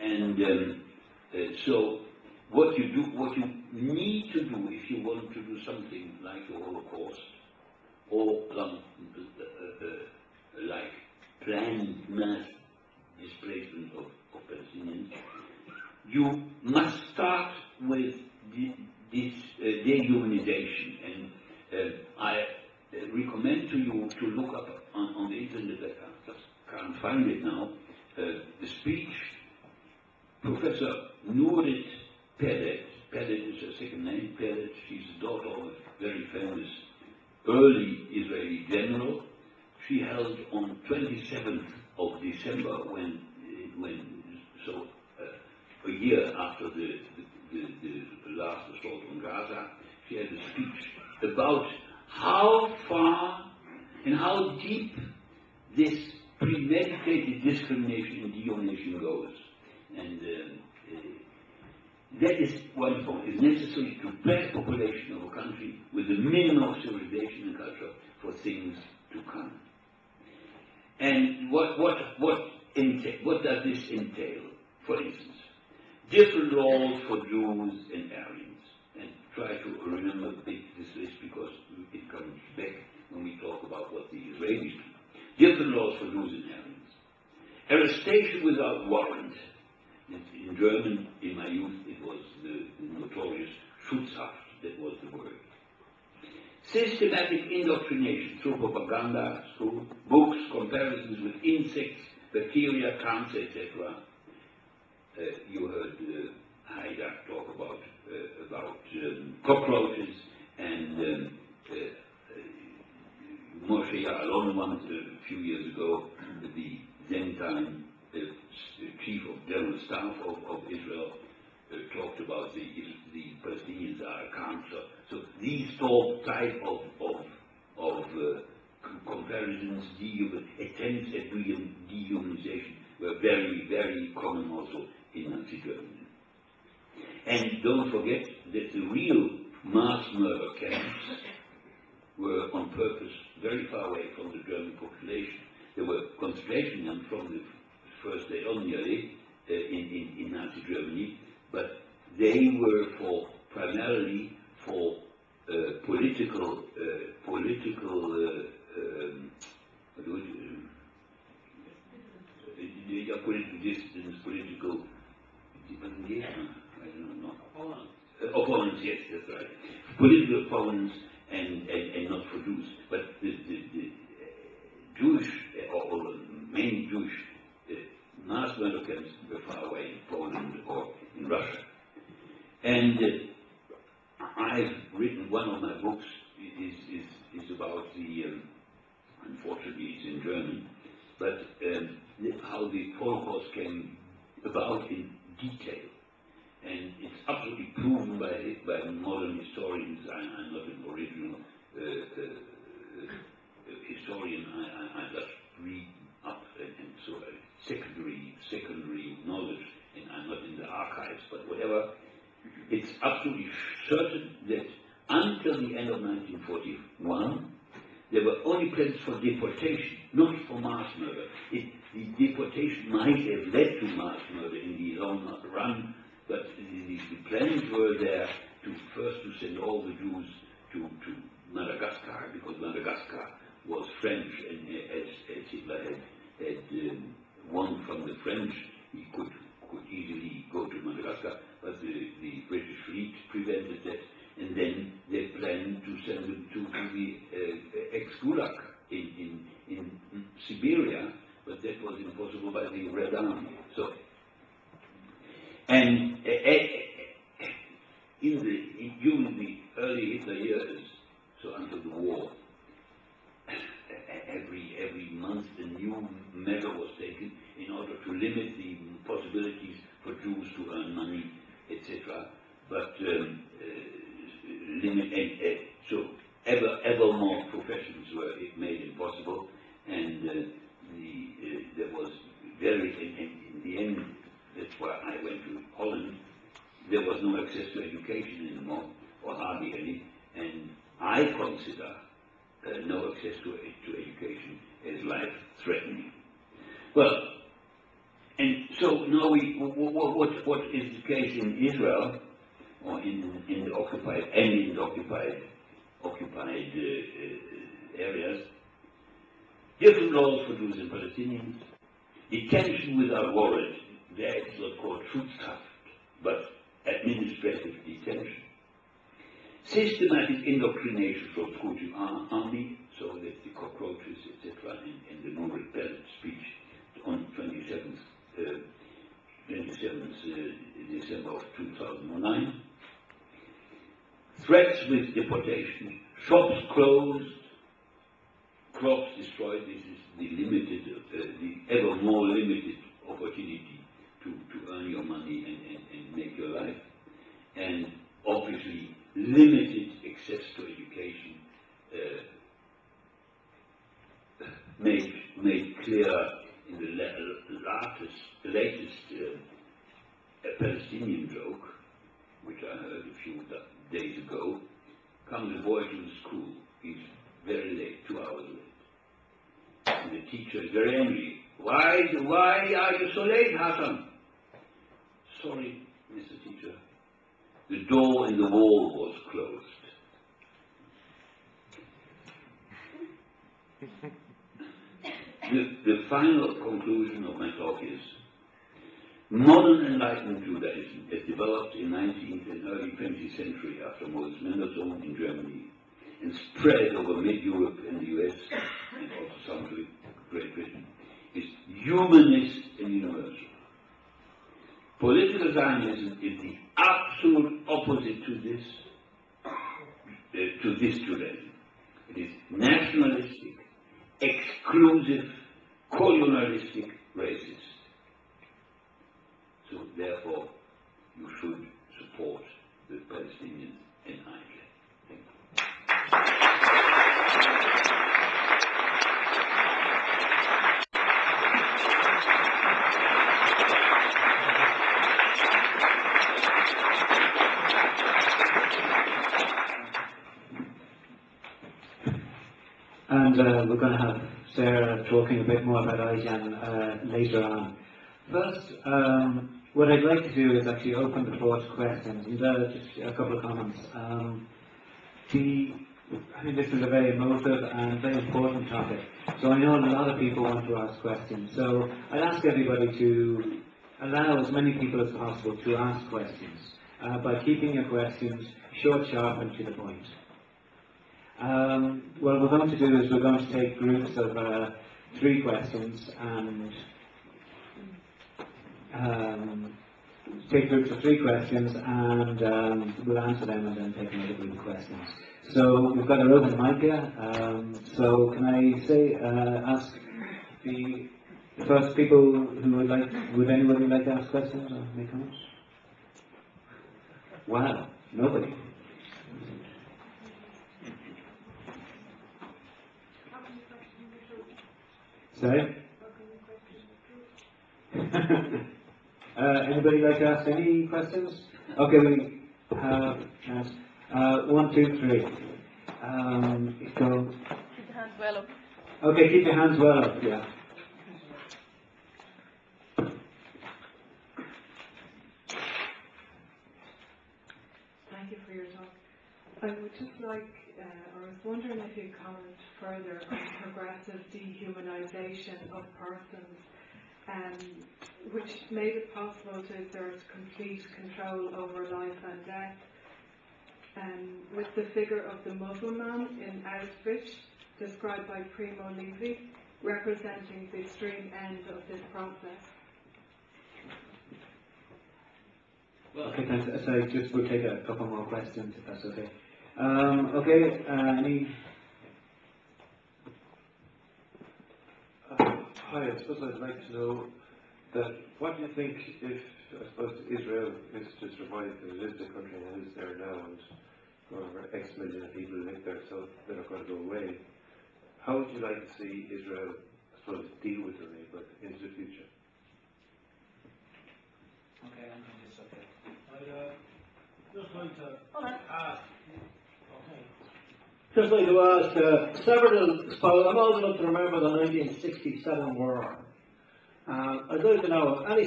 And so what you need to do if you want to do something like the Holocaust or like planned mass displacement of Palestinians, you must start with this dehumanization. And I recommend to you to look up on the internet, I just can't find it now, the speech Professor Nurit Pellet is her second name, Pellet, she's the daughter of a very famous early Israeli general. She held on 27th of December, a year after the last assault on Gaza, she had a speech about how far and how deep this premeditated discrimination and dehumanization goes. And that is one point. It's necessary to prepare the population of a country with a minimum of civilization and culture for things to come. And what does this entail? For instance, different laws for Jews and Aryans. And try to remember this list because it comes back when we talk about what the Israelis do. Different laws for Jews and Aryans. Arrestation without warrant. In German, in my youth, it was the notorious Schutzhaft, that was the word. Systematic indoctrination through propaganda, through books, comparisons with insects, bacteria, cancer, etc. You heard Haida talk about cockroaches, and Moshe Ya'alon once, a few years ago, the then time chief of general staff of Israel, talked about the Palestinians are a cancer. So these type of comparisons, attempts at dehumanization were very, very common also in Nazi Germany. And don't forget that the real mass murder camps were on purpose very far away from the German population. There were concentration camps from the first day on nearly in Nazi Germany, but they were primarily for political distance, political opponents, yes, that's right. Political opponents and not for Jews. But the Jewish, or mainly Jewish, mass murder camps were far away in Poland or in Russia. And I've written, one of my books is about the, unfortunately it's in German, but how the Holocaust came about in detail. And it's absolutely proven by modern historians. I'm not an original historian. I just read up and so secondary knowledge, and I'm not in the archives, but whatever. It's absolutely certain that until the end of 1941, there were only plans for deportation, not for mass murder. The deportation might have led to mass murder in the long run, but the plans were there first to send all the Jews to Madagascar, because Madagascar was French, and as Hitler had won from the French, he could easily go to Madagascar, but the British fleet prevented that, and then they planned to send them to the ex-Gulag in Siberia, but that was impossible by the Red Army. So, and during the early Hitler years, so until the war, every month a new measure was taken in order to limit the possibilities for Jews to earn money, etc. But so ever more professions were made impossible, and there was in the end, that's why I went to Holland. There was no access to education anymore, or hardly any, and I consider no access to education as life-threatening. Well, and So now what is the case in Israel, or in the occupied areas? Different laws for Jews and Palestinians. Detention without warrant. There it's not called Schutzhaft, but administrative detention. Systematic indoctrination from school to army, so that the cockroaches, etc., in the non-repellent speech on 27th December of 2009. Threats with deportation, shops closed, crops destroyed. This is the limited, the ever more limited opportunity to earn your money and make your life, and obviously limited access to education, made clear in the latest Palestinian joke, which I heard a few days ago. Comes a boy to the school. He's very late, 2 hours late. And the teacher is very angry. Why are you so late, Hassan? Sorry, Mr. Teacher. The door in the wall was closed. The final conclusion of my talk is modern Enlightenment Judaism has developed in 19th and early 20th century after Moses Mendelssohn in Germany and spread over mid-Europe and the US and also some to Great Britain, is humanist and universal. Political Zionism is the absolute opposite to this Judaism. It is nationalistic, exclusive, colonialistic, racist. So therefore, you should support the Palestinians in Ireland. Thank you. And we're going to have Sarah talking a bit more about IJAN later on. First, what I'd like to do is actually open the floor to questions, and just a couple of comments. I think this is a very emotive and very important topic, so I know a lot of people want to ask questions. So I'd ask everybody to allow as many people as possible to ask questions by keeping your questions short, sharp, and to the point. What we're going to do is we're going to take groups of 3 questions and we'll answer them and then take another group of questions. So we've got a roving mic here. So can I say, ask the first people who would anybody like to ask questions or make comments? Wow, nobody. Sorry? Anybody like to ask any questions? Okay, we have chance. 1, 2, 3. Go. Keep the hands well up. Okay, keep your hands well up, yeah. Thank you for your talk. I would just like, I was wondering if you'd comment further on progressive dehumanization of persons, which made it possible to exert complete control over life and death, with the figure of the Muslim man in Auschwitz, described by Primo Levi, representing the extreme end of this process. Well, okay, thanks. So we'll take a couple more questions if that's okay. Okay, any? Hi, I suppose I'd like to know that what do you think if, I suppose, Israel is to survive, because it is the country and it is there now, and over X million of people live there, so they're not going to go away. How would you like to see Israel, I suppose, deal with their neighbour into the future? Okay, I'm on this subject. I'd just like to ask. Okay. Just like to ask several. So I'm old enough to remember the 1967 war. I'd like to know any